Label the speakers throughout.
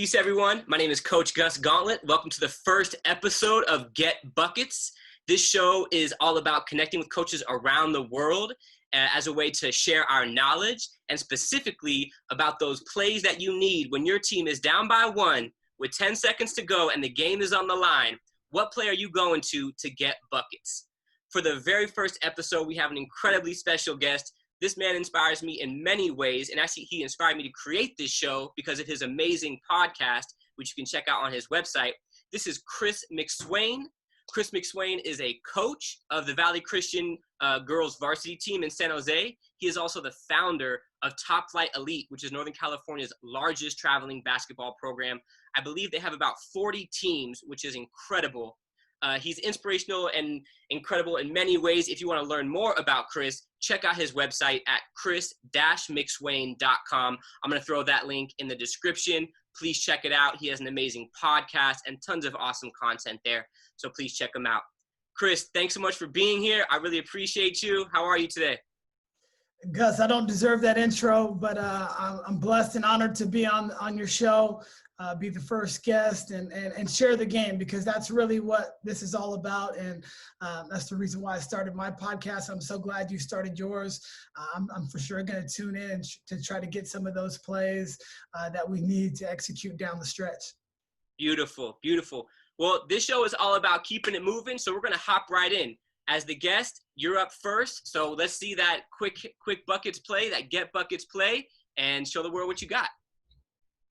Speaker 1: Peace, everyone. My name is Coach Gus Gauntlett. Welcome to the first episode of Get Buckets. This show is all about connecting with coaches around the world as a way to share our knowledge and specifically about those plays that you need when your team is down by one with 10 seconds to go and the game is on the line. What play are you going to get buckets? For the very first episode, we have an incredibly special guest. This man inspires me in many ways, and actually he inspired me to create this show because of his amazing podcast, which you can check out on his website. This is Chris McSwain. Chris McSwain is a coach of the Valley Christian girls varsity team in San Jose. He is also the founder of Top Flight Elite, which is Northern California's largest traveling basketball program. I believe they have about 40 teams, which is incredible. He's inspirational and incredible in many ways. If you want to learn more about Chris, check out his website at chris-mcswain.com. I'm going to throw that link in the description. Please check it out. He has an amazing podcast and tons of awesome content there. So please check him out. Chris, thanks so much for being here. I really appreciate you. How are you today?
Speaker 2: Gus, I don't deserve that intro, but I'm blessed and honored to be on your show, be the first guest and share the game, because that's really what this is all about. And that's the reason why I started my podcast. I'm so glad you started yours. I'm for sure going to tune in to try to get some of those plays that we need to execute down the stretch.
Speaker 1: Beautiful, beautiful. Well, this show is all about keeping it moving, so we're going to hop right in. As the guest, you're up first, so let's see that quick buckets play, that get buckets play, and show the world what you got.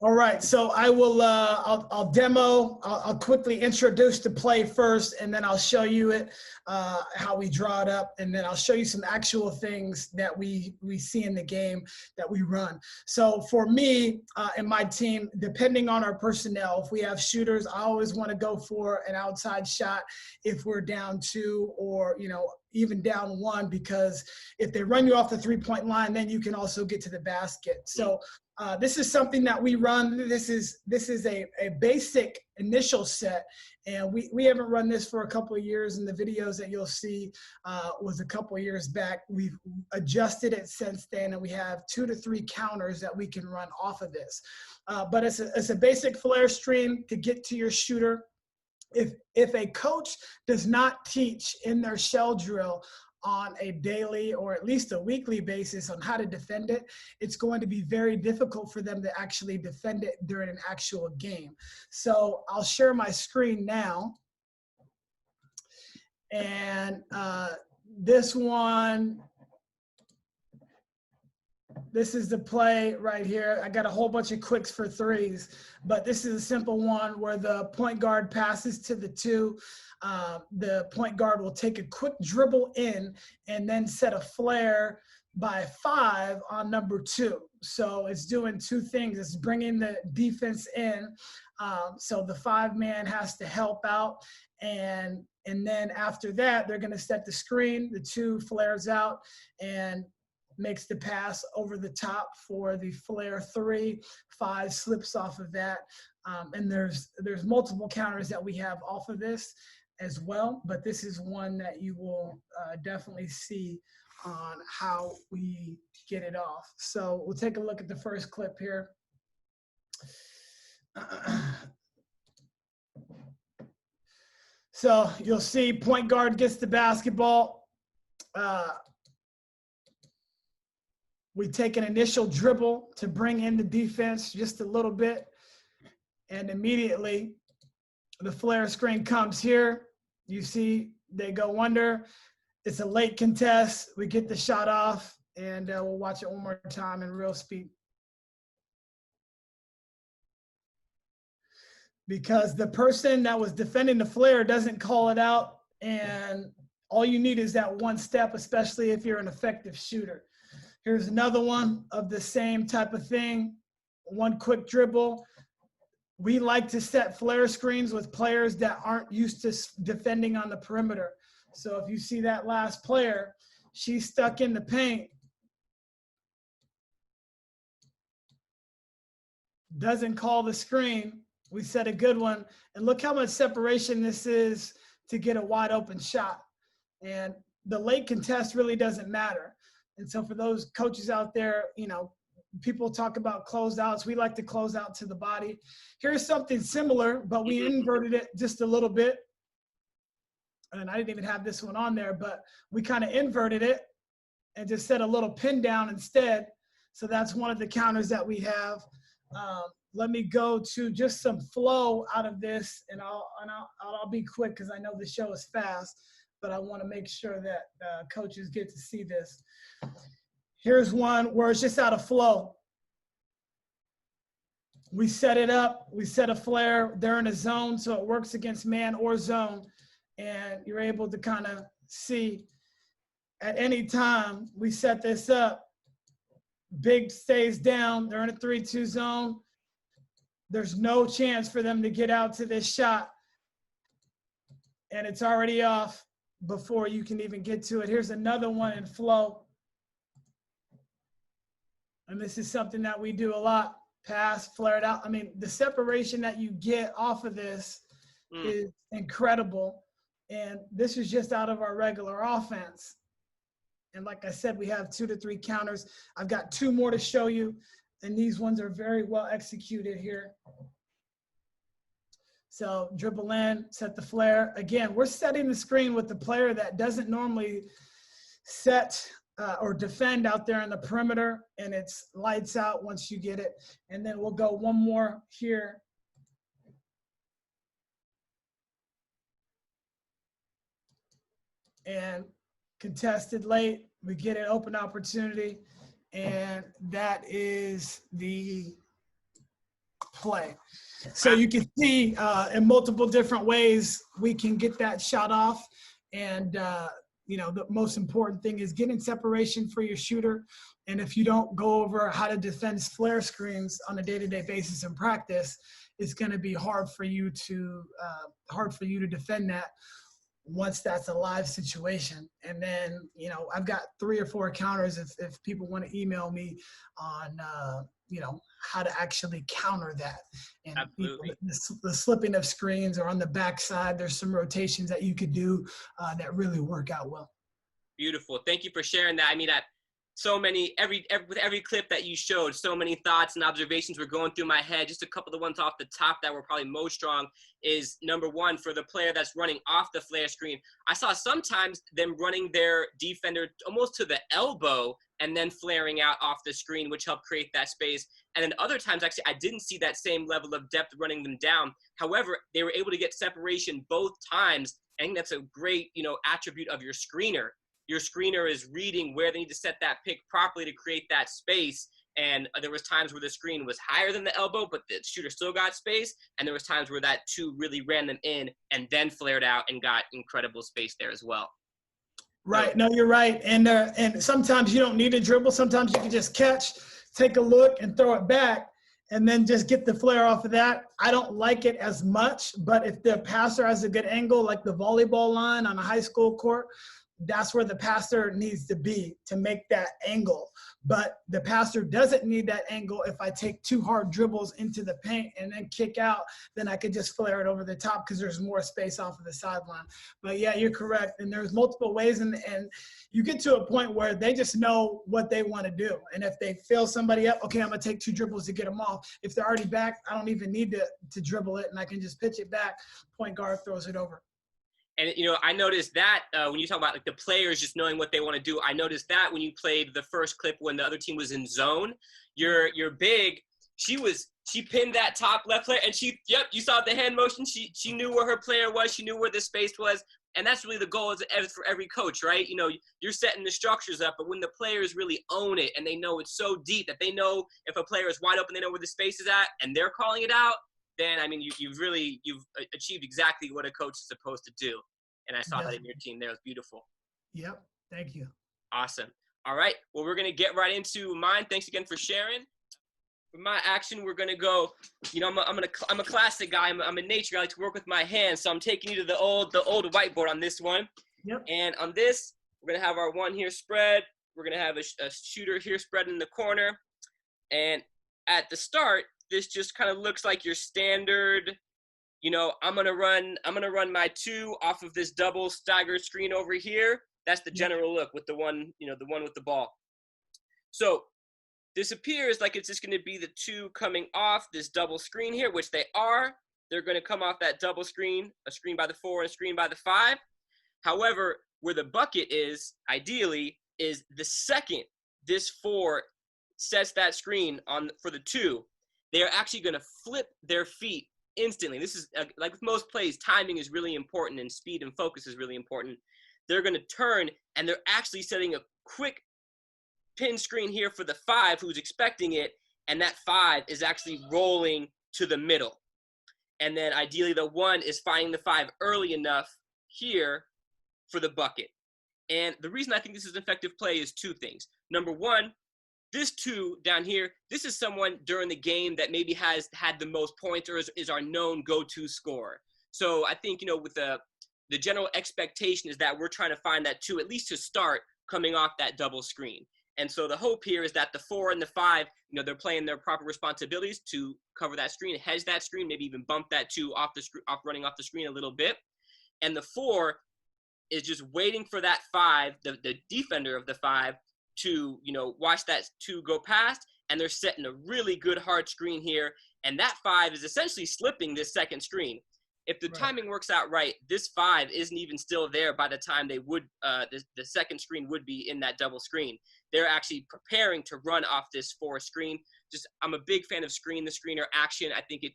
Speaker 2: All right, so I will. I'll demo. I'll quickly introduce the play first, and then I'll show you it, how we draw it up, and then I'll show you some actual things that we see in the game that we run. So for me and my team, depending on our personnel, if we have shooters, I always want to go for an outside shot if we're down two or even down one, because if they run you off the three-point line, then you can also get to the basket. So this is something that we run. This is a basic initial set, and we haven't run this for a couple of years, and the videos that you'll see was a couple of years back. We've adjusted it since then, and we have 2 to 3 counters that we can run off of this. But it's a basic flare stream to get to your shooter. If a coach does not teach in their shell drill on a daily or at least a weekly basis on how to defend it, it's going to be very difficult for them to actually defend it during an actual game. So I'll share my screen now. And this is the play right here. I got a whole bunch of quicks for threes, but this is a simple one where the point guard passes to the 2. The point guard will take a quick dribble in and then set a flare by 5 on number 2. So it's doing 2 things. It's bringing the defense in. So the 5-man has to help out. And then after that, they're going to set the screen. The 2 flares out and makes the pass over the top for the flare 3. 5 slips off of that. And there's multiple counters that we have off of this as well, but this is one that you will definitely see on how we get it off. So we'll take a look at the first clip here. So you'll see point guard gets the basketball. We take an initial dribble to bring in the defense just a little bit, and immediately the flare screen comes here. You see they go under. It's a late contest. We get the shot off, and we'll watch it one more time in real speed. Because the person that was defending the flare doesn't call it out, and all you need is that one step, especially if you're an effective shooter. Here's another one of the same type of thing. One quick dribble. We like to set flare screens with players that aren't used to defending on the perimeter. So if you see that last player, she's stuck in the paint. Doesn't call the screen. We set a good one. And look how much separation this is to get a wide open shot. And the late contest really doesn't matter. And so for those coaches out there, people talk about closeouts. We like to close out to the body. Here's something similar, but we inverted it just a little bit. And I didn't even have this one on there, but we kind of inverted it and just set a little pin down instead. So that's one of the counters that we have. Let me go to just some flow out of this, and I'll be quick because I know the show is fast, but I want to make sure that coaches get to see this. Here's one where it's just out of flow. We set it up. We set a flare. They're in a zone, so it works against man or zone, and you're able to kind of see at any time we set this up. Big stays down. They're in a 3-2 zone. There's no chance for them to get out to this shot. And it's already off before you can even get to it. Here's another one in flow. And this is something that we do a lot. Pass, flare it out. I mean, the separation that you get off of this is incredible. And this is just out of our regular offense. And like I said, we have 2 to 3 counters. I've got 2 more to show you. And these ones are very well executed here. So dribble in, set the flare. Again, we're setting the screen with the player that doesn't normally set or defend out there in the perimeter, and it's lights out once you get it. And then we'll go one more here. And contested late, we get an open opportunity. And that is the play. So you can see in multiple different ways we can get that shot off. And, you know, the most important thing is getting separation for your shooter. And if you don't go over how to defend flare screens on a day-to-day basis in practice, it's going to be hard for you to defend that once that's a live situation. And then, you know, I've got 3 or 4 counters if people want to email me on, you know, how to actually counter that. And
Speaker 1: Absolutely.
Speaker 2: The slipping of screens, or on the backside, there's some rotations that you could do that really work out well.
Speaker 1: Beautiful. Thank you for sharing that. I mean, so many, with every clip that you showed, so many thoughts and observations were going through my head. Just a couple of the ones off the top that were probably most strong is, number one, for the player that's running off the flare screen. I saw sometimes them running their defender almost to the elbow and then flaring out off the screen, which helped create that space. And then other times, actually, I didn't see that same level of depth running them down. However, they were able to get separation both times. I think that's a great, you know, attribute of your screener. Your screener is reading where they need to set that pick properly to create that space. And there was times where the screen was higher than the elbow, but the shooter still got space. And there was times where that 2 really ran them in and then flared out and got incredible space there as well.
Speaker 2: Right. No, you're right. And sometimes you don't need a dribble. Sometimes you can just catch, take a look, and throw it back, and then just get the flare off of that. I don't like it as much, but if the passer has a good angle, like the volleyball line on a high school court, that's where the passer needs to be to make that angle. But the passer doesn't need that angle. If I take 2 hard dribbles into the paint and then kick out, then I could just flare it over the top because there's more space off of the sideline. But yeah, you're correct. And there's multiple ways, and you get to a point where they just know what they want to do. And if they fill somebody up, okay, I'm going to take 2 dribbles to get them off. If they're already back, I don't even need to dribble it, and I can just pitch it back. Point guard throws it over.
Speaker 1: And, you know, I noticed that when you talk about like the players just knowing what they want to do, I noticed that when you played the first clip when the other team was in zone, your big, she pinned that top left player, and you saw the hand motion. She knew where her player was. She knew where the space was. And that's really the goal as for every coach, right? You know, you're setting the structures up, but when the players really own it and they know it's so deep that they know if a player is wide open, they know where the space is at, and they're calling it out, then, I mean, you've achieved exactly what a coach is supposed to do. And I saw that in your team there. It was beautiful.
Speaker 2: Yep. Thank you.
Speaker 1: Awesome. All right. Well, we're going to get right into mine. Thanks again for sharing. For my action, we're going to go, you know, I'm a classic guy. I'm a nature guy. I like to work with my hands. So I'm taking you to the old whiteboard on this one.
Speaker 2: Yep.
Speaker 1: And on this, we're going to have our one here spread. We're going to have a shooter here spread in the corner. And at the start, this just kind of looks like your standard, you know, I'm gonna run my 2 off of this double staggered screen over here. That's the general look with the one with the ball. So this appears like it's just going to be the two coming off this double screen here, which they are. They're going to come off that double screen, a screen by the 4 and a screen by the 5. However, where the bucket is, ideally, is the second this 4 sets that screen on for the 2, they are actually going to flip their feet instantly. This is, like with most plays, timing is really important and speed and focus is really important. They're going to turn, and they're actually setting a quick pin screen here for the 5 who's expecting it, and that 5 is actually rolling to the middle. And then ideally the 1 is finding the 5 early enough here for the bucket. And the reason I think this is an effective play is 2 things. Number 1, this 2 down here, this is someone during the game that maybe has had the most points or is our known go-to scorer. So I think, with the general expectation is that we're trying to find that 2, at least to start, coming off that double screen. And so the hope here is that the 4 and the 5, they're playing their proper responsibilities to cover that screen, hedge that screen, maybe even bump that 2 off running off the screen a little bit. And the 4 is just waiting for that 5, the defender of the 5, to, watch that 2 go past, and they're setting a really good hard screen here. And that 5 is essentially slipping this second screen. If the timing works out right, this 5 isn't even still there by the time they would, the second screen would be in that double screen. They're actually preparing to run off this 4 screen. I'm a big fan of screen the screener action. I think it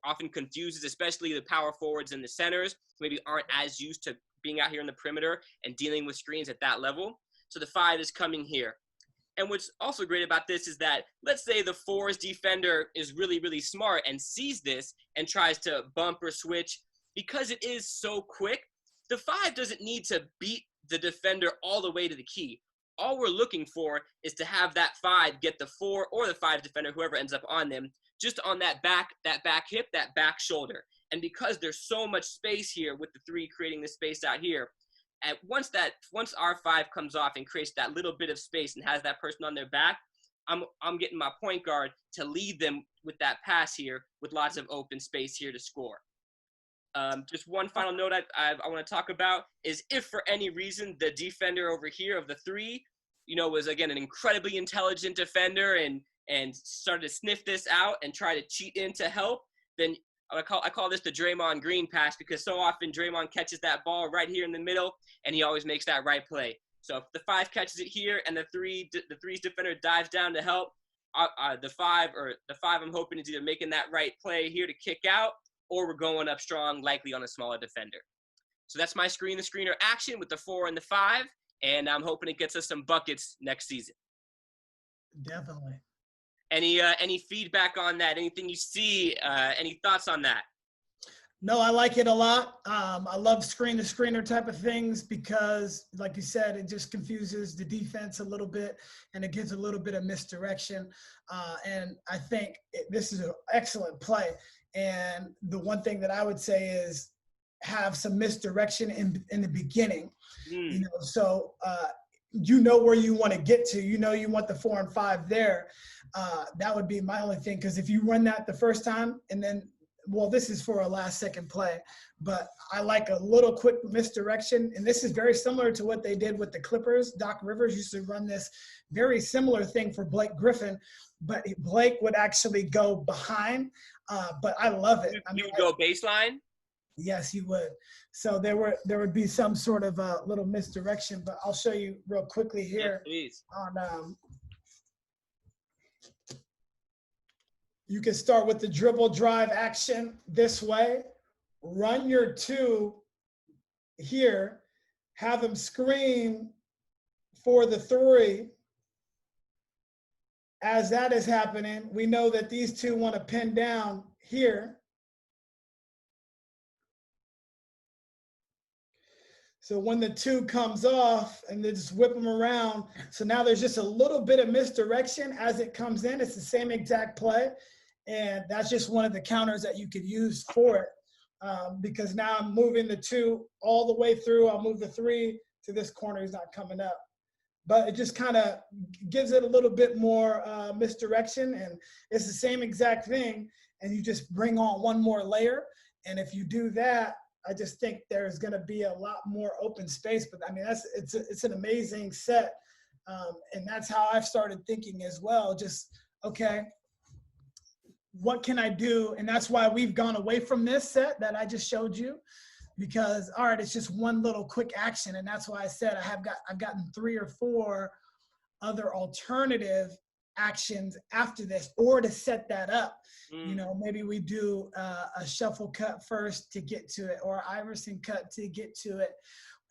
Speaker 1: often confuses, especially the power forwards and the centers, who maybe aren't as used to being out here in the perimeter and dealing with screens at that level. So the 5 is coming here. And what's also great about this is that, let's say the 4's defender is really, really smart and sees this and tries to bump or switch. Because it is so quick, the 5 doesn't need to beat the defender all the way to the key. All we're looking for is to have that 5 get the 4 or the 5 defender, whoever ends up on them, just on that back hip, that back shoulder. And because there's so much space here with the 3 creating this space out here, and once our 5 comes off and creates that little bit of space and has that person on their back, I'm getting my point guard to lead them with that pass here with lots of open space here to score. Just one final note I want to talk about is if for any reason the defender over here of the 3, was again an incredibly intelligent defender and started to sniff this out and try to cheat in to help, then I call this the Draymond Green pass, because so often Draymond catches that ball right here in the middle and he always makes that right play. So if the 5 catches it here and the 3's defender dives down to help, the 5 I'm hoping is either making that right play here to kick out, or we're going up strong, likely on a smaller defender. So that's my screen the screener action with the 4 and the 5, and I'm hoping it gets us some buckets next season.
Speaker 2: Definitely.
Speaker 1: Any feedback on that? Anything you see? Any thoughts on that?
Speaker 2: No, I like it a lot. I love screen to screener type of things because, like you said, it just confuses the defense a little bit and it gives a little bit of misdirection. And I think this is an excellent play. And the one thing that I would say is have some misdirection in the beginning. So where you want to get to. You want the 4 and 5 there. That would be my only thing, because if you run that the first time and then, this is for a last second play, but I like a little quick misdirection. And this is very similar to what they did with the Clippers. Doc Rivers used to run this very similar thing for Blake Griffin, but Blake would actually go behind. But I love it.
Speaker 1: You would go baseline?
Speaker 2: Yes, he would. So there would be some sort of a little misdirection, but I'll show you real quickly here.
Speaker 1: Yes, please.
Speaker 2: You can start with the dribble drive action this way. Run your 2 here. Have him screen for the 3. As that is happening, we know that these 2 want to pin down here. So when the 2 comes off and they just whip them around, so now there's just a little bit of misdirection as it comes in. It's the same exact play. And that's just one of the counters that you could use for it, because now I'm moving the 2 all the way through. I'll move the 3 to this corner. He's not coming up. But it just kind of gives it a little bit more misdirection. And it's the same exact thing. And you just bring on one more layer. And if you do that, I just think there's going to be a lot more open space. But I mean, it's an amazing set And that's how I've started thinking as well. Just, okay, what can I do? And that's why we've gone away from this set that I just showed you, because, all right, it's just one little quick action. And that's why I said I've gotten 3 or 4 other alternative actions after this, or to set that up. You know, maybe we do a shuffle cut first to get to it, or Iverson cut to get to it,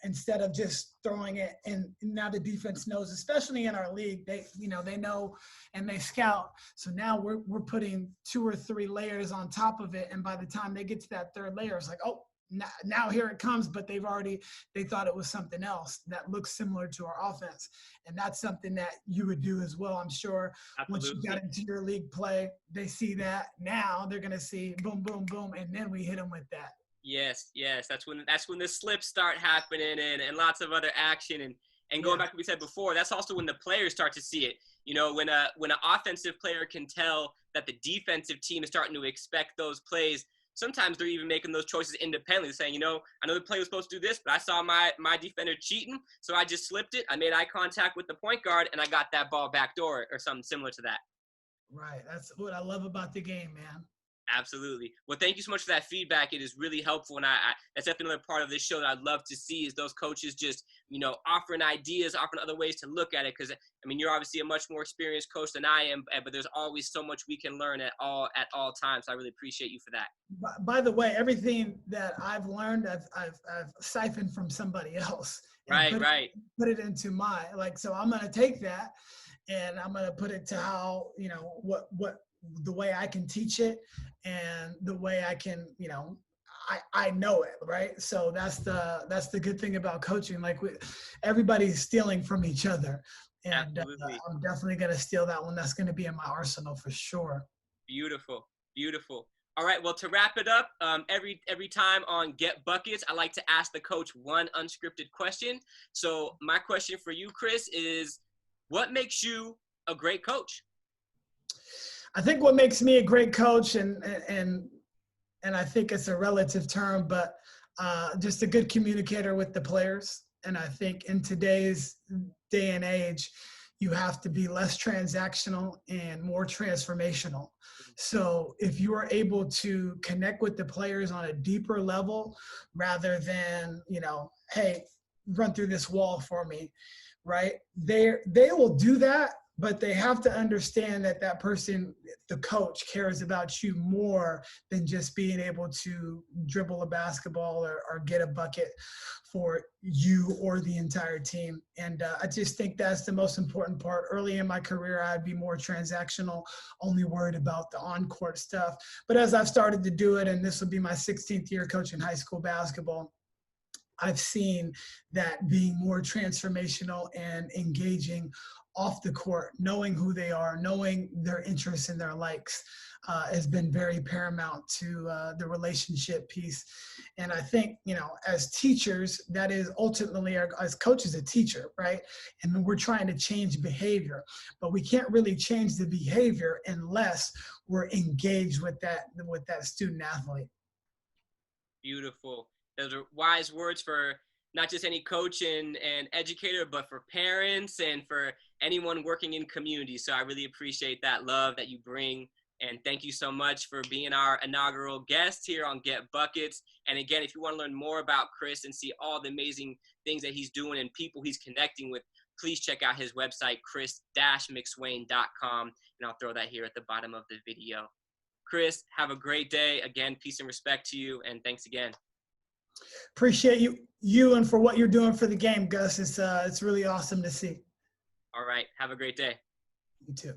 Speaker 2: instead of just throwing it. And now the defense knows, especially in our league, they know and they scout. So now we're putting 2 or 3 layers on top of it. And by the time they get to that 3rd layer, it's like, oh, now here it comes, but they thought it was something else that looks similar to our offense. And that's something that you would do as well, I'm sure. Absolutely. Once you got into your league play, they see that. Now they're going to see boom, boom, boom, and then we hit them with that.
Speaker 1: Yes. That's when the slips start happening and lots of other action. And going back to what we said before, that's also when the players start to see it. You know, when an offensive player can tell that the defensive team is starting to expect those plays, sometimes they're even making those choices independently, saying, you know, I know the play was supposed to do this, but I saw my defender cheating, so I just slipped it. I made eye contact with the point guard, and I got that ball backdoor, or something similar to that.
Speaker 2: Right. That's what I love about the game, man.
Speaker 1: Absolutely. Well, thank you so much for that feedback. It is really helpful. And that's definitely another part of this show that I'd love to see, is those coaches just, you know, offering ideas, offering other ways to look at it. Because, I mean, you're obviously a much more experienced coach than I am, but there's always so much we can learn at all times. So I really appreciate you for that.
Speaker 2: By the way, everything that I've learned, I've siphoned from somebody else.
Speaker 1: Right.
Speaker 2: Put it into so I'm going to take that and I'm going to put it to how, you know, what the way I can teach it and the way I can, you know, I know it, right? So that's the good thing about coaching. Like everybody's stealing from each other, and I'm definitely going to steal that one. That's going to be in my arsenal for sure.
Speaker 1: Beautiful. All right. Well, to wrap it up, every time on Get Buckets, I like to ask the coach one unscripted question. So my question for you, Chris, is what makes you a great coach?
Speaker 2: I think what makes me a great coach, and I think it's a relative term, but just a good communicator with the players. And I think in today's day and age, you have to be less transactional and more transformational. So if you are able to connect with the players on a deeper level, rather than, you know, hey, run through this wall for me, right? They will do that, but they have to understand that person, the coach, cares about you more than just being able to dribble a basketball or get a bucket for you or the entire team. And I just think that's the most important part. Early in my career, I'd be more transactional, only worried about the on-court stuff. But as I've started to do it, and this will be my 16th year coaching high school basketball, I've seen that being more transformational and engaging off the court, knowing who they are, knowing their interests and their likes, has been very paramount to the relationship piece. And I think, you know, as teachers, that is ultimately as coaches, a teacher, right? And we're trying to change behavior, but we can't really change the behavior unless we're engaged with that student athlete.
Speaker 1: Beautiful. Those are wise words for not just any coach and educator, but for parents and for anyone working in community. So I really appreciate that love that you bring. And thank you so much for being our inaugural guest here on Get Buckets. And again, if you want to learn more about Chris and see all the amazing things that he's doing and people he's connecting with, please check out his website, chris-mcswain.com. And I'll throw that here at the bottom of the video. Chris, have a great day. Again, peace and respect to you. And thanks again.
Speaker 2: Appreciate you and for what you're doing for the game, Gus. It's really awesome to see.
Speaker 1: All right. Have a great day.
Speaker 2: You too.